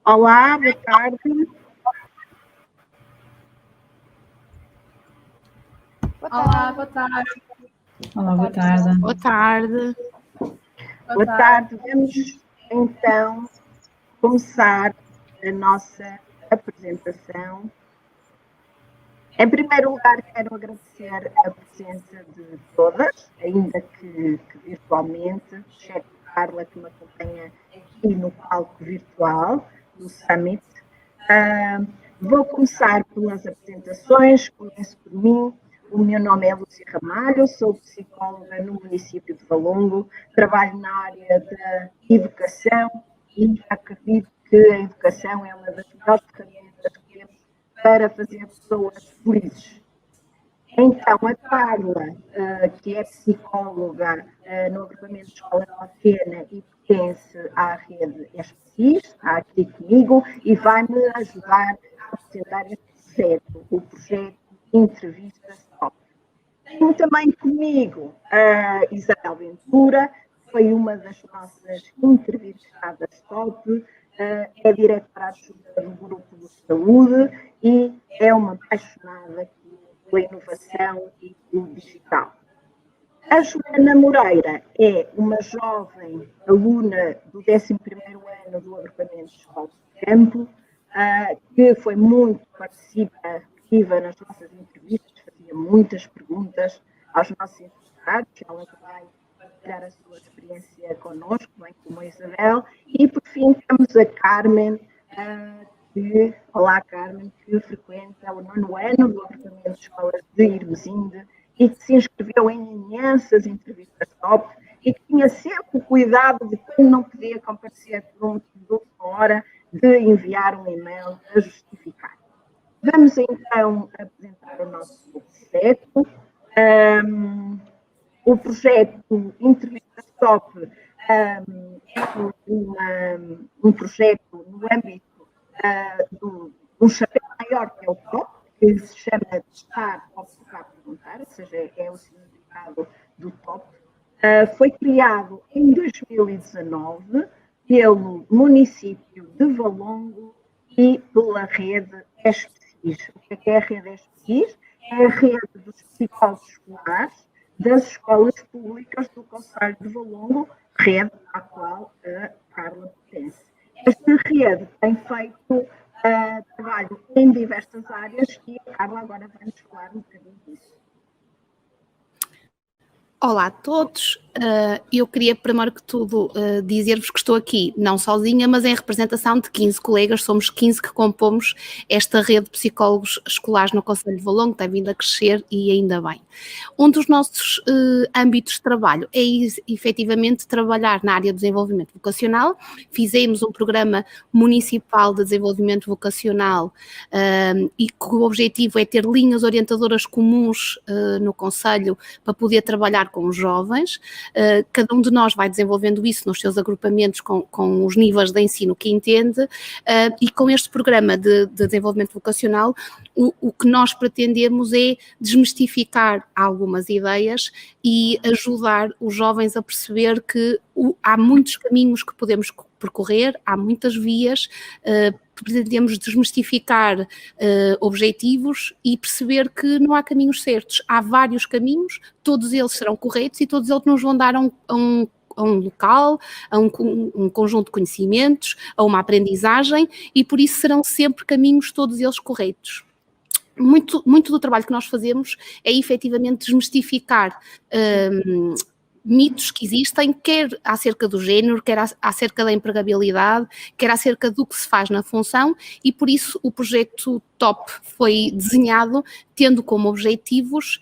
Olá, boa tarde. Olá, boa tarde. Olá, boa tarde. Boa tarde. Boa tarde. Vamos então começar a nossa apresentação. Em primeiro lugar, quero agradecer a presença de todas, ainda que virtualmente, exceto a Carla, que me acompanha aqui no palco virtual do Summit. Vou começar pelas apresentações, começo por mim. O meu nome é Lúcia Ramalho, sou psicóloga no município de Valongo, trabalho na área da educação e acredito que a educação é uma das melhores ferramentas que temos para fazer pessoas felizes. Então, a Carla, que é psicóloga no agrupamento de Escola Alfena e pertence à rede SPCIS, está aqui comigo e vai-me ajudar a apresentar este projeto, o projeto Entrevistas Top. Tenho também comigo a Isabel Ventura, que foi uma das nossas entrevistadas top, é diretora adjunta do Grupo de Saúde e é uma apaixonada pela inovação e pelo digital. A Joana Moreira é uma jovem aluna do 11º ano do agrupamento de Escola de Campo, que foi muito participativa nas nossas entrevistas, fazia muitas perguntas aos nossos entrevistados, ela vai partilhar a sua experiência connosco, bem como a Isabel, e por fim temos a Carmen, olá Carmen, que frequenta o 9º ano do agrupamento de escolas de Irmesinde e que se inscreveu em imensas entrevistas top e que tinha sempre o cuidado de quando não podia comparecer por um motivo de última hora, de enviar um e-mail a justificar. Vamos então apresentar o nosso projeto. O projeto Entrevistas Top é um projeto no âmbito de um chapéu maior que é o Top, que se chama Estar Top para Perguntar, ou seja, é o significado do Top. Foi criado em 2019 pelo município de Valongo e pela rede SPCIS. O que é a rede SPCIS? É a rede dos psicólogos escolares das escolas públicas do concelho de Valongo, rede à qual a Carla pertence. Esta rede tem feito trabalho em diversas áreas e a Carla agora vai nos falar um bocadinho disso. Olá a todos, eu queria primeiro que tudo dizer-vos que estou aqui não sozinha, mas em representação de 15 colegas, somos 15 que compomos esta rede de psicólogos escolares no concelho de Valongo, tem vindo a crescer e ainda bem. Um dos nossos âmbitos de trabalho é efetivamente trabalhar na área do desenvolvimento vocacional, fizemos um programa municipal de desenvolvimento vocacional e que o objetivo é ter linhas orientadoras comuns no concelho para poder trabalhar com os jovens, cada um de nós vai desenvolvendo isso nos seus agrupamentos com os níveis de ensino que entende, e com este programa de desenvolvimento vocacional o que nós pretendemos é desmistificar algumas ideias e ajudar os jovens a perceber que há muitos caminhos que podemos percorrer, há muitas vias, pretendemos desmistificar objetivos e perceber que não há caminhos certos, há vários caminhos, todos eles serão corretos e todos eles nos vão dar a um local, a um conjunto de conhecimentos, a uma aprendizagem e por isso serão sempre caminhos todos eles corretos. Muito do trabalho que nós fazemos é efetivamente desmistificar mitos que existem, quer acerca do género, quer acerca da empregabilidade, quer acerca do que se faz na função e por isso o projeto TOP foi desenhado tendo como objetivos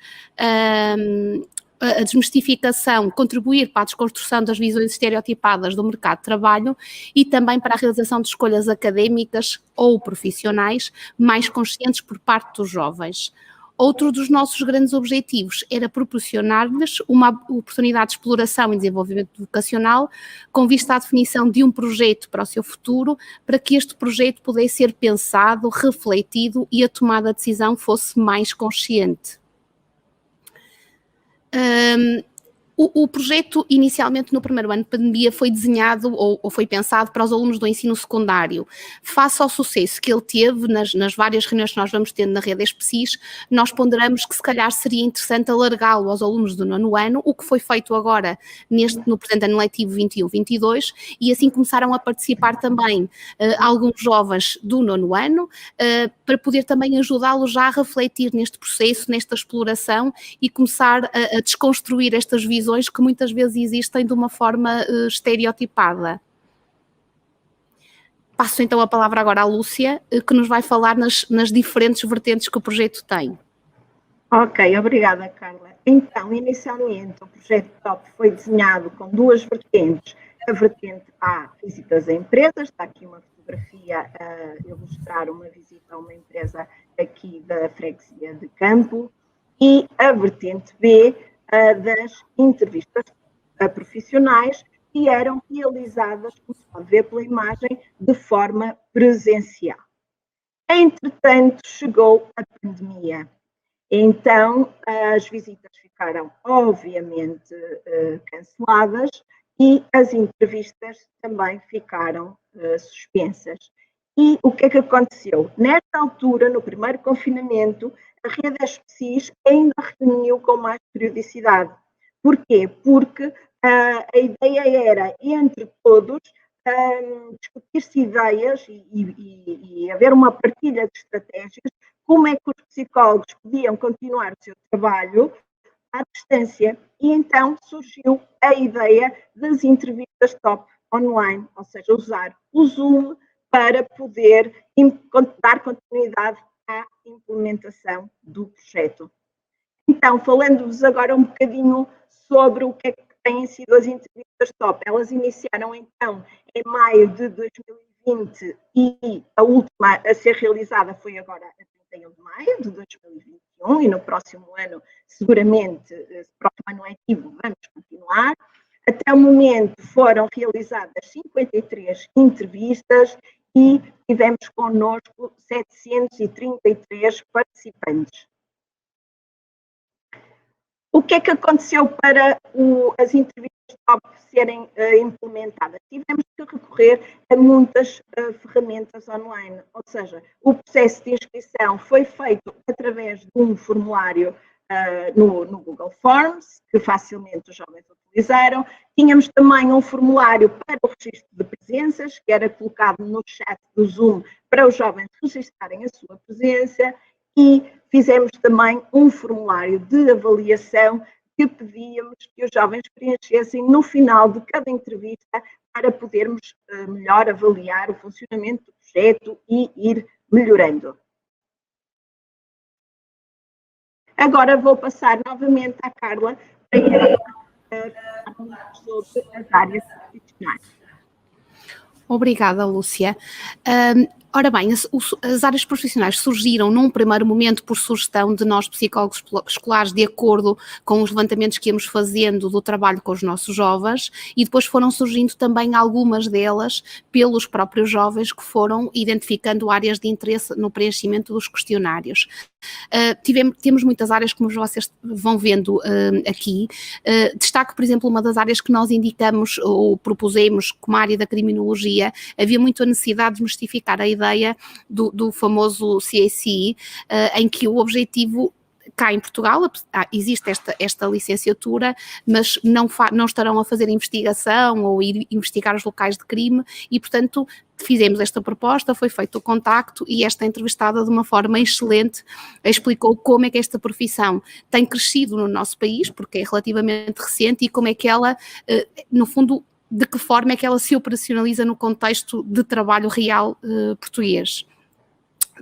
a desmistificação, contribuir para a desconstrução das visões estereotipadas do mercado de trabalho e também para a realização de escolhas académicas ou profissionais mais conscientes por parte dos jovens. Outro dos nossos grandes objetivos era proporcionar-lhes uma oportunidade de exploração e desenvolvimento vocacional com vista à definição de um projeto para o seu futuro, para que este projeto pudesse ser pensado, refletido e a tomada de decisão fosse mais consciente. O projeto, inicialmente, no primeiro ano de pandemia, foi desenhado ou foi pensado para os alunos do ensino secundário. Face ao sucesso que ele teve nas várias reuniões que nós vamos tendo na rede ESPSIS, nós ponderamos que, se calhar, seria interessante alargá-lo aos alunos do 9º ano, o que foi feito agora no presente ano letivo 21-22, e assim começaram a participar também alguns jovens do 9º ano, para poder também ajudá-los já a refletir neste processo, nesta exploração, e começar a desconstruir estas visões que muitas vezes existem de uma forma estereotipada. Passo então a palavra agora à Lúcia, que nos vai falar nas diferentes vertentes que o projeto tem. Ok, obrigada, Carla. Então, inicialmente, o projeto TOP foi desenhado com duas vertentes. A vertente A, visitas a empresas, está aqui uma fotografia a ilustrar uma visita a uma empresa aqui da freguesia de Campo, e a vertente B, das entrevistas a profissionais, que eram realizadas, como se pode ver pela imagem, de forma presencial. Entretanto, chegou a pandemia. Então, as visitas ficaram, obviamente, canceladas, e as entrevistas também ficaram suspensas. E o que é que aconteceu? Nesta altura, no primeiro confinamento, a rede ESPSIS ainda reuniu com mais periodicidade. Porquê? Porque a ideia era, entre todos, discutir-se ideias e haver uma partilha de estratégias, como é que os psicólogos podiam continuar o seu trabalho à distância. E então surgiu a ideia das entrevistas TOP online, ou seja, usar o Zoom para poder dar continuidade à implementação do projeto. Então, falando-vos agora um bocadinho sobre o que é que têm sido as entrevistas TOP. Elas iniciaram então em maio de 2020 e a última a ser realizada foi agora a 31 de maio de 2021, e no próximo ano, seguramente, próximo ano letivo, vamos continuar. Até o momento foram realizadas 53 entrevistas e tivemos connosco 733 participantes. O que é que aconteceu para as entrevistas TOP serem implementadas? Tivemos que recorrer a muitas ferramentas online, ou seja, o processo de inscrição foi feito através de um formulário no Google Forms, que facilmente os jovens utilizaram. Tínhamos também um formulário para o registro de presenças, que era colocado no chat do Zoom para os jovens registrarem a sua presença, e fizemos também um formulário de avaliação que pedíamos que os jovens preenchessem no final de cada entrevista para podermos melhor avaliar o funcionamento do projeto e ir melhorando. Agora vou passar novamente à Carla para falar sobre as áreas profissionais. Obrigada, Lúcia. Ora bem, as áreas profissionais surgiram num primeiro momento por sugestão de nós, psicólogos escolares, de acordo com os levantamentos que íamos fazendo do trabalho com os nossos jovens, e depois foram surgindo também algumas delas pelos próprios jovens que foram identificando áreas de interesse no preenchimento dos questionários. Temos muitas áreas, como vocês vão vendo aqui. Destaco, por exemplo, uma das áreas que nós indicamos ou propusemos como área da criminologia. Havia muito a necessidade de desmistificar a ideia do famoso CACI, em que o objetivo, cá em Portugal, existe esta licenciatura, mas não estarão a fazer investigação ou ir investigar os locais de crime, e, portanto, fizemos esta proposta, foi feito o contacto, e esta entrevistada, de uma forma excelente, explicou como é que esta profissão tem crescido no nosso país, porque é relativamente recente, e como é que ela, no fundo, de que forma é que ela se operacionaliza no contexto de trabalho real português.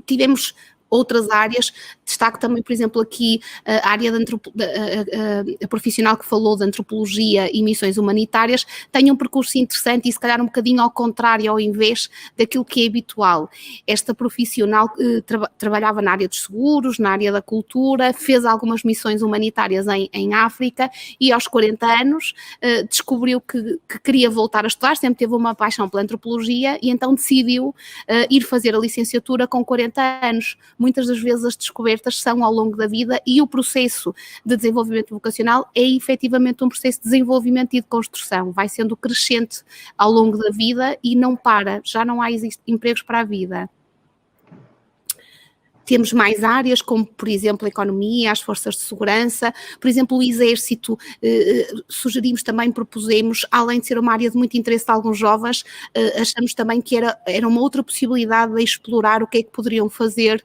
Tivemos outras áreas, destaco também, por exemplo, aqui a área a profissional que falou de antropologia e missões humanitárias, tem um percurso interessante e se calhar um bocadinho ao contrário, ao invés daquilo que é habitual. Esta profissional trabalhava na área dos seguros, na área da cultura, fez algumas missões humanitárias em África, e aos 40 anos descobriu que queria voltar a estudar, sempre teve uma paixão pela antropologia, e então decidiu ir fazer a licenciatura com 40 anos. muitas das vezes as descobertas são ao longo da vida e o processo de desenvolvimento vocacional é efetivamente um processo de desenvolvimento e de construção, vai sendo crescente ao longo da vida e não para, já não há empregos para a vida. Temos mais áreas, como, por exemplo, a economia, as forças de segurança, por exemplo, o exército, sugerimos também, propusemos, além de ser uma área de muito interesse de alguns jovens, achamos também que era uma outra possibilidade de explorar o que é que poderiam fazer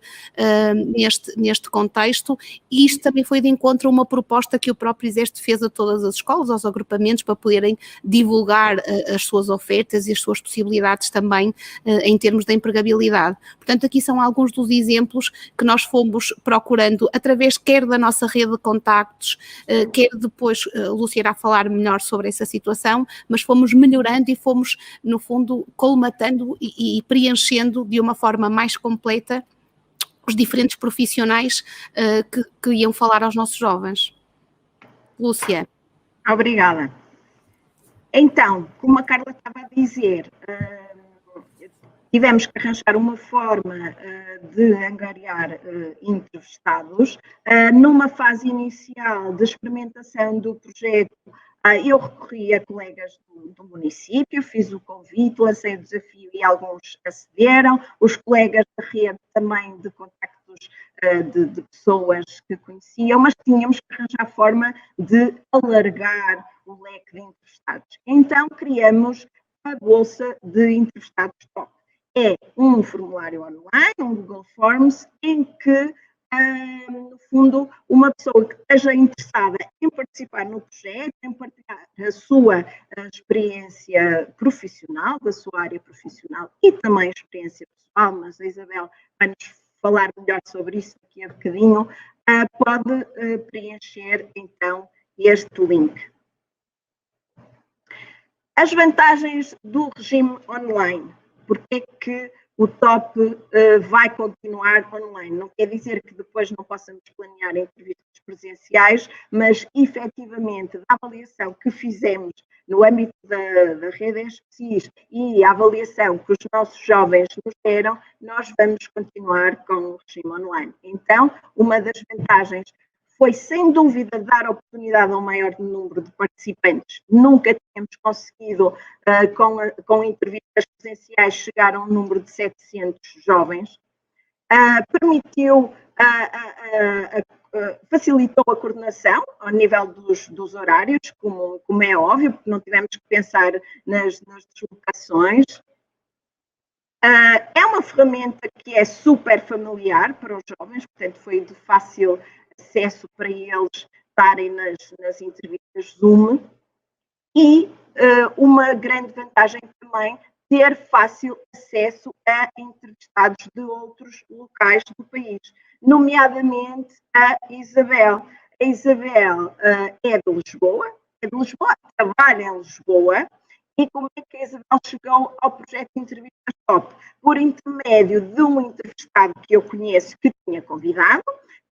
neste contexto, e isto também foi de encontro a uma proposta que o próprio exército fez a todas as escolas, aos agrupamentos, para poderem divulgar as suas ofertas e as suas possibilidades também em termos de empregabilidade. Portanto, aqui são alguns dos exemplos que nós fomos procurando através quer da nossa rede de contactos, quer depois, Lúcia irá falar melhor sobre essa situação, mas fomos melhorando e fomos, no fundo, colmatando e preenchendo de uma forma mais completa os diferentes profissionais que iam falar aos nossos jovens. Lúcia. Obrigada. Então, como a Carla estava a dizer, tivemos que arranjar uma forma de angariar entrevistados. Numa fase inicial de experimentação do projeto, eu recorri a colegas do município, fiz o convite, lancei o desafio e alguns acederam. Os colegas da rede também de contactos de pessoas que conheciam, mas tínhamos que arranjar forma de alargar o leque de entrevistados. Então, criamos a Bolsa de Entrevistados Top. É um formulário online, um Google Forms, em que, no fundo, uma pessoa que esteja interessada em participar no projeto, em partilhar a sua experiência profissional, da sua área profissional e também a experiência pessoal, mas a Isabel vai-nos falar melhor sobre isso daqui a bocadinho, pode preencher, então, este link. As vantagens do regime online. Porque é que o TOP vai continuar online? Não quer dizer que depois não possamos planear entrevistas presenciais, mas efetivamente a avaliação que fizemos no âmbito da rede SPCIS e a avaliação que os nossos jovens nos deram, nós vamos continuar com o regime online. Então, uma das vantagens foi, sem dúvida, dar oportunidade a um maior número de participantes. Nunca tínhamos conseguido, com entrevistas presenciais, chegar a um número de 700 jovens. Permitiu, facilitou a coordenação ao nível dos horários, como é óbvio, porque não tivemos que pensar nas deslocações. É uma ferramenta que é super familiar para os jovens, portanto, foi de fácil acesso para eles estarem nas entrevistas Zoom, e uma grande vantagem também, ter fácil acesso a entrevistados de outros locais do país, nomeadamente a Isabel. A Isabel é de Lisboa, trabalha em Lisboa. E como é que a Isabel chegou ao projeto de Entrevistas Top? Por intermédio de um entrevistado que eu conheço, que tinha convidado,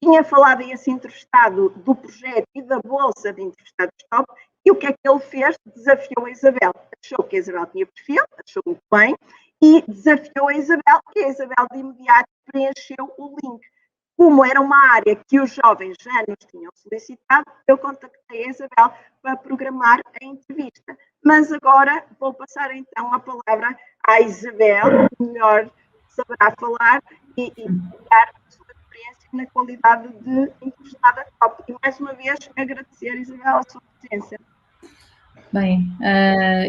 tinha falado a esse entrevistado do projeto e da Bolsa de Entrevistados Top, e o que é que ele fez? Desafiou a Isabel. Achou que a Isabel tinha perfil, achou muito bem, e desafiou a Isabel, e a Isabel de imediato preencheu o link. Como era uma área que os jovens já nos tinham solicitado, eu contactei a Isabel para programar a entrevista. Mas agora vou passar então a palavra à Isabel, que melhor saberá falar e dar a sua experiência na qualidade de entrevistada top. E mais uma vez agradecer, Isabel, a sua presença. Bem,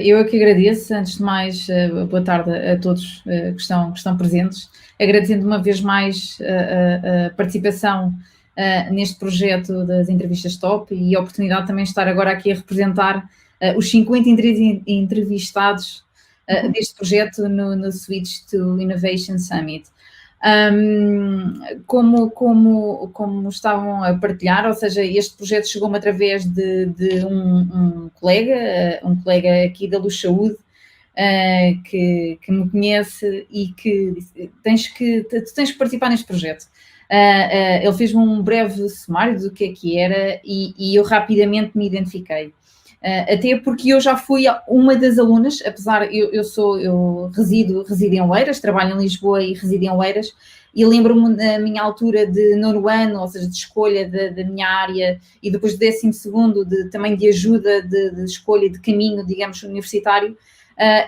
eu aqui agradeço, antes de mais, boa tarde a todos que estão presentes, agradecendo uma vez mais a participação neste projeto das entrevistas top e a oportunidade também de estar agora aqui a representar os 50 entrevistados deste projeto no Switch to Innovation Summit. Como estavam a partilhar, ou seja, este projeto chegou-me através de um colega aqui da Luz Saúde, que me conhece e que tens que participar neste projeto. Ele fez-me um breve sumário do que era e eu rapidamente me identifiquei. Até porque eu já fui uma das alunas, apesar eu resido em Oeiras, trabalho em Lisboa e resido em Oeiras, e lembro-me na minha altura de nono ano, ou seja, de escolha da minha área, e depois do 12º também de ajuda de escolha de caminho, digamos, universitário,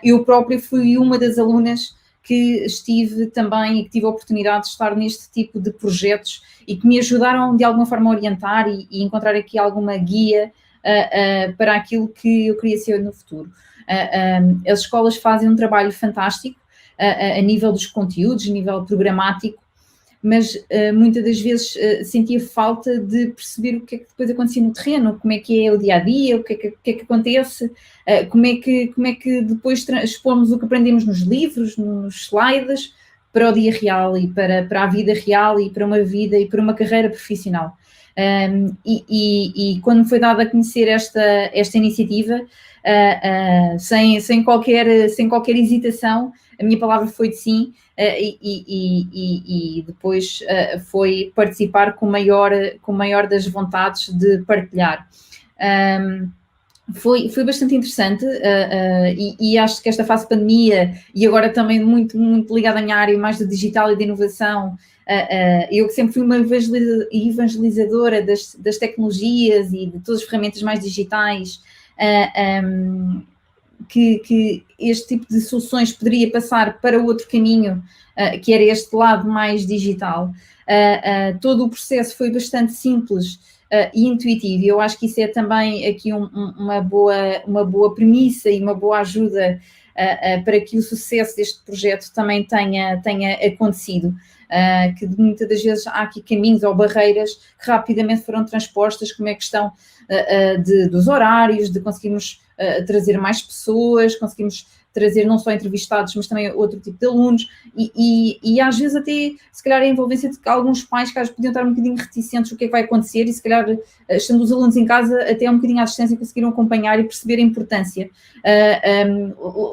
eu própria fui uma das alunas que estive também e que tive a oportunidade de estar neste tipo de projetos e que me ajudaram de alguma forma a orientar e encontrar aqui alguma guia para aquilo que eu queria ser no futuro. As escolas fazem um trabalho fantástico a nível dos conteúdos, a nível programático, mas muitas das vezes sentia falta de perceber o que é que depois acontecia no terreno, como é que é o dia-a-dia, o que é que acontece, como é que depois expomos o que aprendemos nos livros, nos slides, para o dia real e para a vida real e para uma vida e para uma carreira profissional. E quando foi dada a conhecer esta iniciativa, sem qualquer hesitação, a minha palavra foi de sim, e depois foi participar com maior das vontades de partilhar. Foi bastante interessante e acho que esta fase de pandemia e agora também muito, muito ligada à minha área mais do digital e da inovação, eu que sempre fui uma evangelizadora das tecnologias e de todas as ferramentas mais digitais, que este tipo de soluções poderia passar para outro caminho, que era este lado mais digital. Todo o processo foi bastante simples e intuitivo, e eu acho que isso é também aqui uma boa premissa e uma boa ajuda para que o sucesso deste projeto também tenha acontecido. Que muitas das vezes há aqui caminhos ou barreiras que rapidamente foram transpostas, como é a questão dos horários, de conseguirmos trazer mais pessoas, conseguimos trazer não só entrevistados, mas também outro tipo de alunos, e às vezes até, se calhar, a envolvência de alguns pais que às vezes podiam estar um bocadinho reticentes o que é que vai acontecer, e se calhar, estando os alunos em casa, até um bocadinho à distância, conseguiram acompanhar e perceber a importância.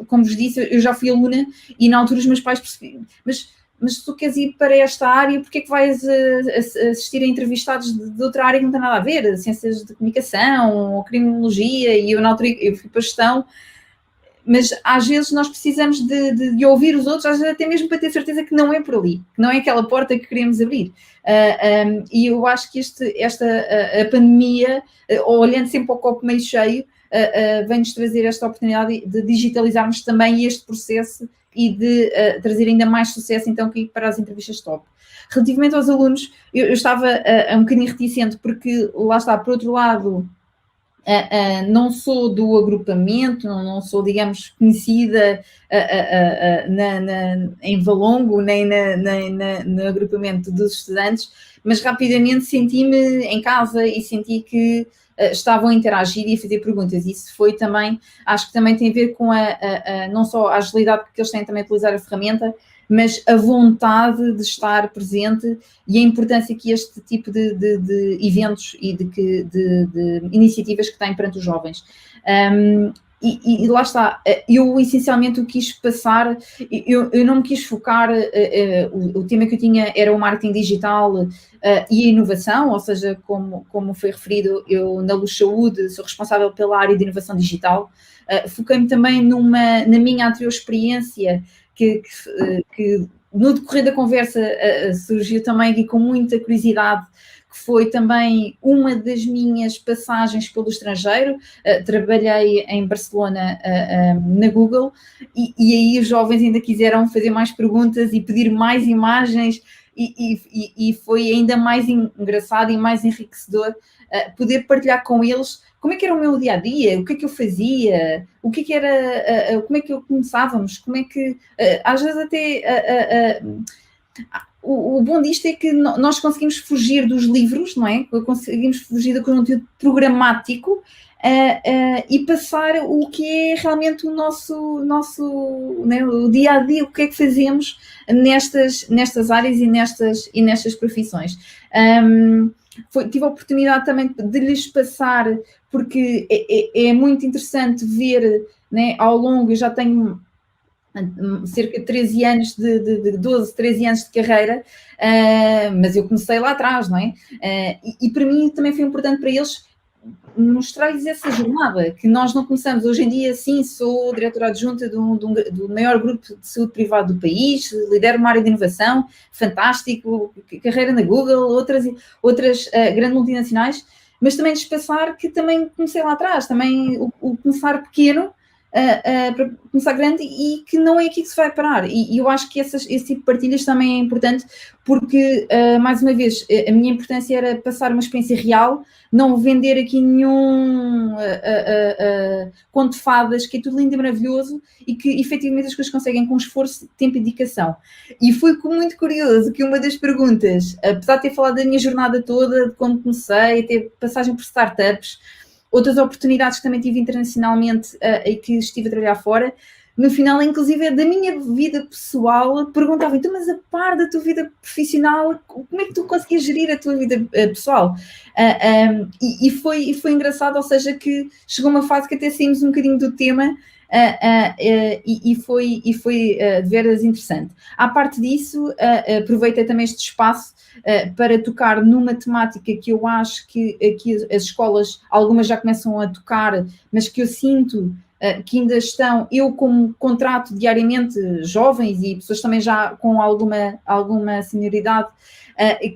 Como vos disse, eu já fui aluna, e na altura os meus pais percebiam, mas se tu queres ir para esta área, porque é que vais assistir a entrevistados de outra área que não tem nada a ver, ciências de comunicação, ou criminologia, e eu na altura eu fui para gestão, mas às vezes nós precisamos de ouvir os outros, às vezes até mesmo para ter certeza que não é por ali, que não é aquela porta que queremos abrir. E eu acho que a pandemia, olhando sempre ao copo meio cheio, vem-nos trazer esta oportunidade de digitalizarmos também este processo e de trazer ainda mais sucesso, então, aqui para as entrevistas top. Relativamente aos alunos, eu estava um bocadinho reticente, porque lá está, por outro lado, não sou do agrupamento, não sou, digamos, conhecida em Valongo, nem no agrupamento dos estudantes, mas rapidamente senti-me em casa e senti que estavam a interagir e a fazer perguntas. Isso foi também, acho que também tem a ver com não só a agilidade que eles têm também a utilizar a ferramenta, mas a vontade de estar presente e a importância que este tipo de eventos e de iniciativas que têm perante os jovens. E lá está, eu essencialmente o quis passar, eu não me quis focar, o tema que eu tinha era o marketing digital e a inovação, ou seja, como foi referido, eu na Luz Saúde sou responsável pela área de inovação digital, foquei-me também na minha anterior experiência, que no decorrer da conversa surgiu também aqui com muita curiosidade, que foi também uma das minhas passagens pelo estrangeiro. Trabalhei em Barcelona na Google e aí os jovens ainda quiseram fazer mais perguntas e pedir mais imagens e foi ainda mais engraçado e mais enriquecedor poder partilhar com eles como é que era o meu dia-a-dia, o que é que eu fazia, o que é que era, como é que começávamos, como é que, às vezes até... O bom disto é que nós conseguimos fugir dos livros, não é? Conseguimos fugir do conteúdo programático e passar o que é realmente o nosso né, o dia-a-dia, o que é que fazemos nestas áreas e nestas profissões. Tive a oportunidade também de lhes passar, porque é muito interessante ver, né, ao longo, eu já tenho cerca de 13 anos, de 12, 13 anos de carreira, mas eu comecei lá atrás, não é? E para mim também foi importante para eles mostrar-lhes essa jornada, que nós não começamos. Hoje em dia, sim, sou diretora adjunta do maior grupo de saúde privado do país, lidero uma área de inovação, fantástico, carreira na Google, outras grandes multinacionais, mas também despassar que também comecei lá atrás, também o começar pequeno, para começar grande, e que não é aqui que se vai parar. E eu acho que esse tipo de partilhas também é importante, porque, mais uma vez, a minha importância era passar uma experiência real, não vender aqui nenhum conto de fadas, que é tudo lindo e maravilhoso, e que efetivamente as coisas conseguem com esforço, tempo e dedicação. E foi muito curioso que uma das perguntas, apesar de ter falado da minha jornada toda, de como comecei, ter passagem por startups, outras oportunidades que também tive internacionalmente e que estive a trabalhar fora, no final, inclusive, da minha vida pessoal, perguntava, então, mas a par da tua vida profissional, como é que tu conseguias gerir a tua vida pessoal? E foi engraçado, ou seja, que chegou uma fase que até saímos um bocadinho do tema, e foi de veras interessante. À parte disso, aproveitei também este espaço para tocar numa temática que eu acho que aqui as escolas, algumas já começam a tocar, mas que eu sinto que ainda estão, eu como contrato diariamente jovens e pessoas também já com alguma senioridade,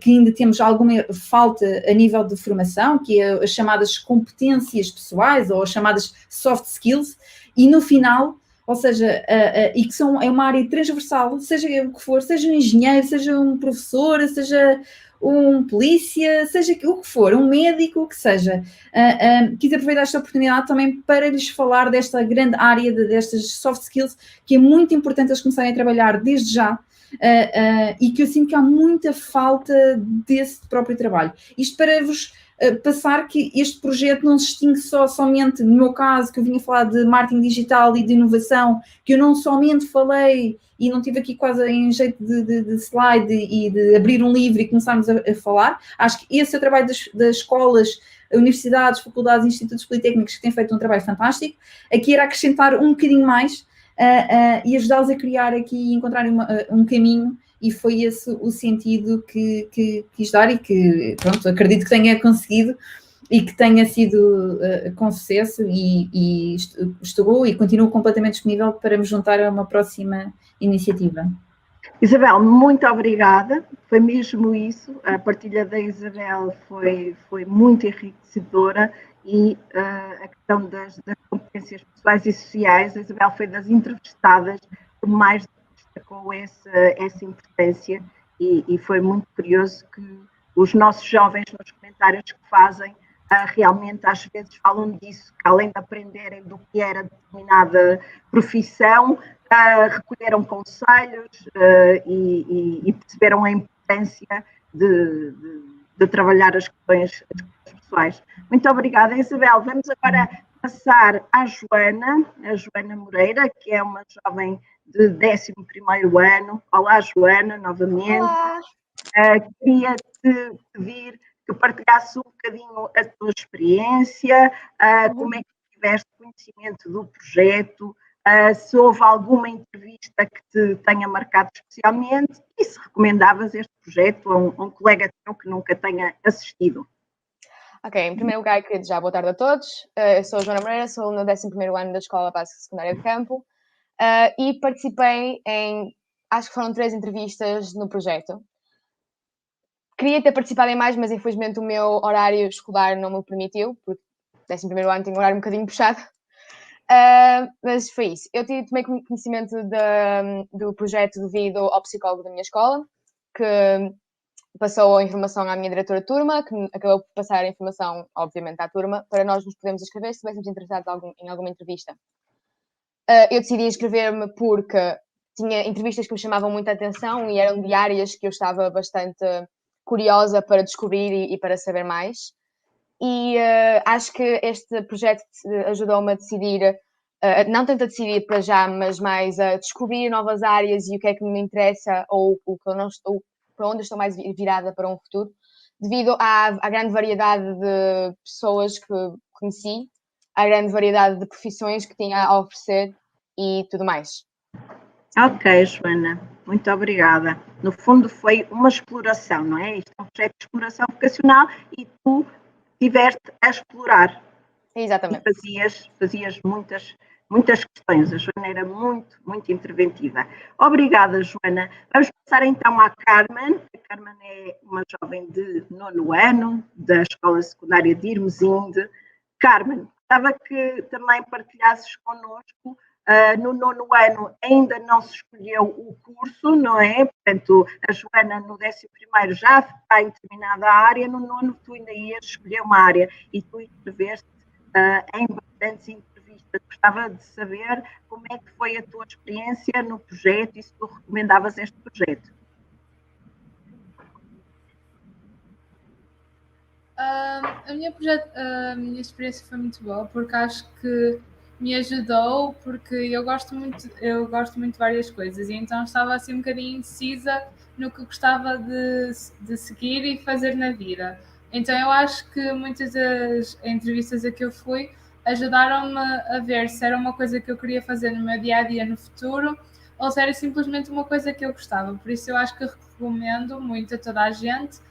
que ainda temos alguma falta a nível de formação, que é as chamadas competências pessoais ou as chamadas soft skills, e no final, ou seja, e que é uma área transversal, seja o que for, seja um engenheiro, seja um professor, seja um polícia, seja o que for, um médico, o que seja. Quis aproveitar esta oportunidade também para lhes falar desta grande área, destas soft skills, que é muito importante eles começarem a trabalhar desde já, e que eu sinto que há muita falta desse próprio trabalho. Isto para vos passar que este projeto não se extingue somente, no meu caso, que eu vinha falar de marketing digital e de inovação, que eu não somente falei e não tive aqui quase em jeito de slide e de abrir um livro e começarmos a falar. Acho que esse é o trabalho das escolas, universidades, faculdades, institutos politécnicos, que têm feito um trabalho fantástico. Aqui era acrescentar um bocadinho mais e ajudá-los a criar aqui e encontrar um caminho, e foi esse o sentido que quis dar, e que, pronto, acredito que tenha conseguido e que tenha sido com sucesso, e estou e continuo completamente disponível para me juntar a uma próxima iniciativa. Isabel, muito obrigada, foi mesmo isso, a partilha da Isabel foi muito enriquecedora, e a questão das competências pessoais e sociais, a Isabel foi das entrevistadas que mais destacou essa importância, e foi muito curioso que os nossos jovens, nos comentários que fazem, realmente às vezes falam disso, que além de aprenderem do que era determinada profissão, recolheram conselhos e perceberam a importância de trabalhar as questões pessoais. Muito obrigada, Isabel. Vamos agora passar à Joana Moreira, que é uma jovem de 11º ano. Olá, Joana, novamente. Olá. Queria-te pedir que partilhasse um bocadinho a tua experiência, como é que tiveste conhecimento do projeto, se houve alguma entrevista que te tenha marcado especialmente, e se recomendavas este projeto a um colega teu que nunca tenha assistido. Ok, em primeiro lugar, queria desejar boa tarde a todos. Eu sou a Joana Moreira, sou no 11º ano da Escola Básica Secundária de Campo, e participei em, acho que foram 3 entrevistas no projeto. Queria ter participado em mais, mas infelizmente o meu horário escolar não me o permitiu, porque 11º ano tem um horário um bocadinho puxado. Mas foi isso. Eu tomei conhecimento do projeto devido ao psicólogo da minha escola, que passou a informação à minha diretora de turma, que acabou por passar a informação, obviamente, à turma, para nós nos podermos inscrever se estivéssemos interessados em alguma entrevista. Eu decidi inscrever-me porque tinha entrevistas que me chamavam muita atenção e eram diárias que eu estava bastante curiosa para descobrir e para saber mais. E acho que este projeto ajudou-me a decidir, não tanto a decidir para já, mas mais a descobrir novas áreas e o que é que me interessa, ou o que eu não estou, para onde estou mais virada para um futuro, devido à grande variedade de pessoas que conheci, à grande variedade de profissões que tinha a oferecer e tudo mais. Ok, Joana, muito obrigada. No fundo foi uma exploração, não é? Isto é um projeto de exploração vocacional, e tu tiveste a explorar. Exatamente. E fazias muitas questões. A Joana era muito, muito interventiva. Obrigada, Joana. Vamos passar então à Carmen. A Carmen é uma jovem de 9º ano da Escola Secundária de Irmesinde. Carmen, gostava que também partilhasses connosco. No 9º ano ainda não se escolheu o curso, não é? Portanto, a Joana no 11º já está em determinada área, no 9º tu ainda ias escolher uma área e tu escreveste em bastantes entrevistas. Gostava de saber como é que foi a tua experiência no projeto e se tu recomendavas este projeto. A minha experiência foi muito boa, porque acho que me ajudou, porque eu gosto muito de várias coisas, e então estava assim um bocadinho indecisa no que gostava de seguir e fazer na vida. Então eu acho que muitas das entrevistas a que eu fui ajudaram-me a ver se era uma coisa que eu queria fazer no meu dia-a-dia no futuro, ou se era simplesmente uma coisa que eu gostava. Por isso eu acho que recomendo muito a toda a gente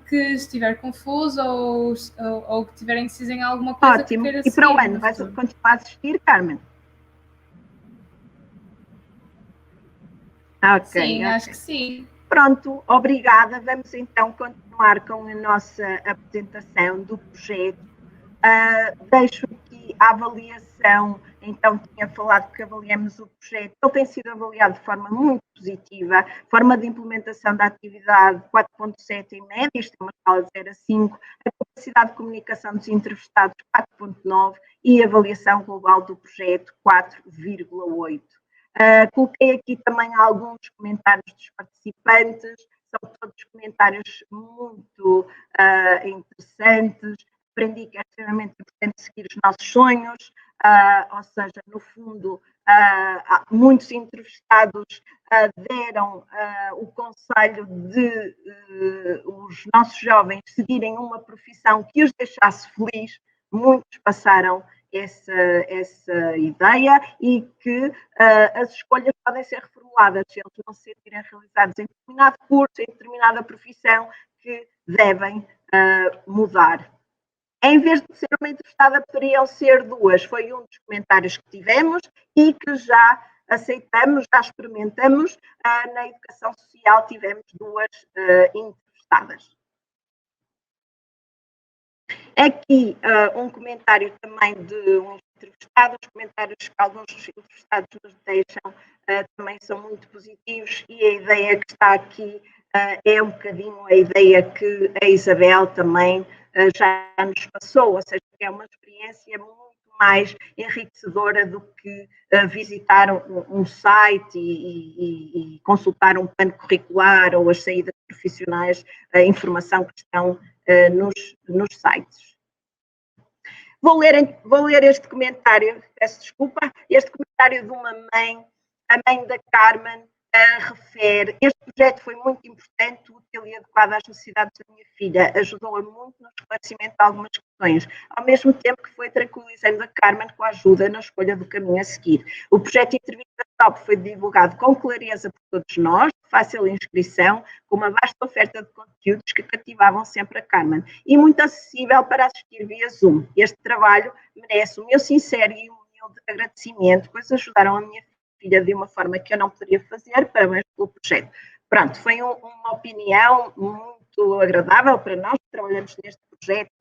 que estiver confuso ou que tiver indeciso em alguma coisa. Ótimo. Que queira E para o seguir ano, no vais futuro. continuar a assistir, Carmen? Ok. Sim, acho que sim. Pronto, obrigada. Vamos então continuar com a nossa apresentação do projeto. Deixo aqui a avaliação. Então, tinha falado que avaliamos o projeto. Ele tem sido avaliado de forma muito positiva. Forma de implementação da atividade 4.7 em média, isto é uma escala de 0 a 5. A capacidade de comunicação dos entrevistados 4.9 e a avaliação global do projeto 4,8. Coloquei aqui também alguns comentários dos participantes. São todos comentários muito interessantes. Aprendi que é extremamente importante seguir os nossos sonhos, ou seja, no fundo, muitos entrevistados deram o conselho de os nossos jovens seguirem uma profissão que os deixasse feliz. Muitos passaram essa ideia e que as escolhas podem ser reformuladas se eles não se sentirem realizados em determinado curso, em determinada profissão, que devem mudar. Em vez de ser uma entrevistada, poderiam ser 2. Foi um dos comentários que tivemos e que já aceitamos, já experimentamos. Na educação social tivemos 2 entrevistadas. Aqui um comentário também de um entrevistado. Os comentários que alguns dos entrevistados nos deixam também são muito positivos e a ideia que está aqui é um bocadinho a ideia que a Isabel também já nos passou, ou seja, que é uma experiência muito mais enriquecedora do que visitar um site e consultar um plano curricular ou as saídas profissionais, a informação que estão nos sites. Vou ler este comentário, peço desculpa, este comentário de uma mãe, a mãe da Carmen, refere: este projeto foi muito importante, útil e adequado às necessidades da minha filha, ajudou-a muito no esclarecimento de algumas questões, ao mesmo tempo que foi tranquilizando a Carmen com a ajuda na escolha do caminho a seguir. O projeto Entrevista Top foi divulgado com clareza por todos nós, de fácil inscrição, com uma vasta oferta de conteúdos que cativavam sempre a Carmen e muito acessível para assistir via Zoom. Este trabalho merece o meu sincero e humilde agradecimento, pois ajudaram a minha filha de uma forma que eu não poderia fazer. Parabéns pelo projeto. Pronto, foi uma opinião muito agradável para nós que trabalhamos neste projeto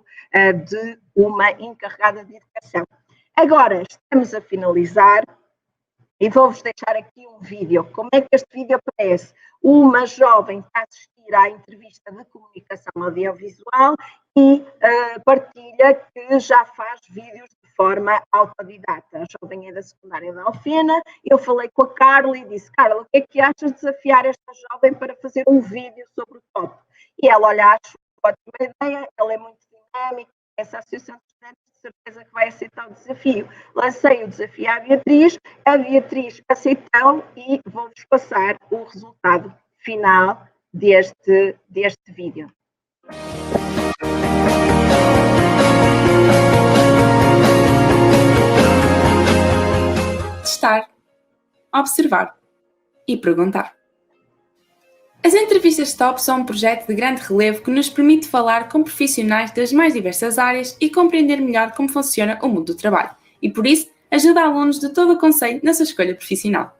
de uma encarregada de educação. Agora estamos a finalizar e vou-vos deixar aqui um vídeo. Como é que este vídeo aparece? Uma jovem está a assistir à entrevista de comunicação audiovisual e partilha que já faz vídeos de forma autodidata. A jovem é da secundária da Alfena. Eu falei com a Carla e disse: Carla, o que é que achas de desafiar esta jovem para fazer um vídeo sobre o top? E ela, olha, acho ótima ideia, ela é muito dinâmica, essa associação de estudantes, de certeza que vai aceitar o desafio. Lancei o desafio à Beatriz, a Beatriz aceitou e vou-vos passar o resultado final deste vídeo. Testar, observar e perguntar. As entrevistas top são um projeto de grande relevo que nos permite falar com profissionais das mais diversas áreas e compreender melhor como funciona o mundo do trabalho, e por isso ajuda alunos de todo o concelho na sua escolha profissional.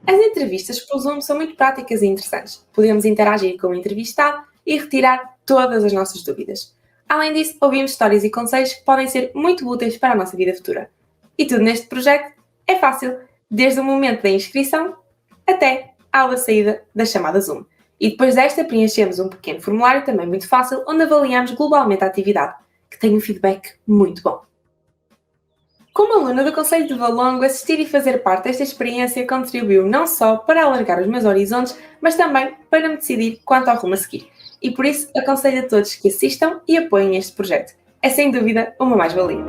As entrevistas por Zoom são muito práticas e interessantes. Podemos interagir com o entrevistado e retirar todas as nossas dúvidas. Além disso, ouvimos histórias e conselhos que podem ser muito úteis para a nossa vida futura. E tudo neste projeto é fácil, desde o momento da inscrição até a aula saída da chamada Zoom. E depois desta preenchemos um pequeno formulário também muito fácil, onde avaliamos globalmente a atividade, que tem um feedback muito bom. Como aluna do Concelho de Valongo, assistir e fazer parte desta experiência contribuiu não só para alargar os meus horizontes, mas também para me decidir quanto ao rumo a seguir. E por isso aconselho a todos que assistam e apoiem este projeto. É sem dúvida uma mais-valia.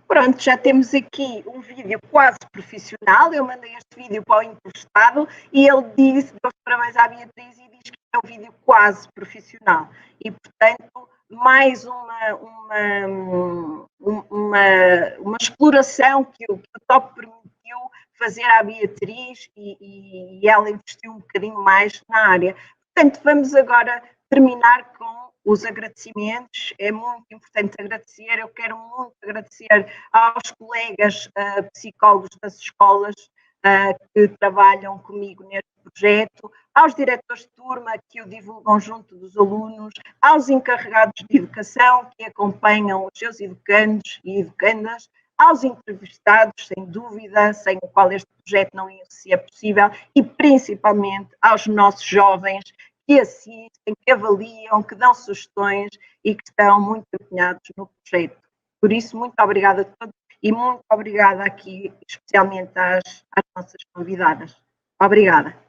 Pronto, já temos aqui um vídeo quase profissional. Eu mandei este vídeo para o entrevistado e ele deu os parabéns à Beatriz e diz que é um vídeo quase profissional. E, portanto, mais uma exploração que o Top permitiu fazer à Beatriz e ela investiu um bocadinho mais na área. Portanto, vamos agora terminar com os agradecimentos. É muito importante agradecer. Eu quero muito agradecer aos colegas psicólogos das escolas que trabalham comigo neste projeto, aos diretores de turma que o divulgam junto dos alunos, aos encarregados de educação que acompanham os seus educandos e educandas, aos entrevistados, sem dúvida, sem o qual este projeto não ia ser possível, e principalmente aos nossos jovens que assistem, que avaliam, que dão sugestões e que estão muito empenhados no projeto. Por isso, muito obrigada a todos e muito obrigada aqui, especialmente às nossas convidadas. Obrigada.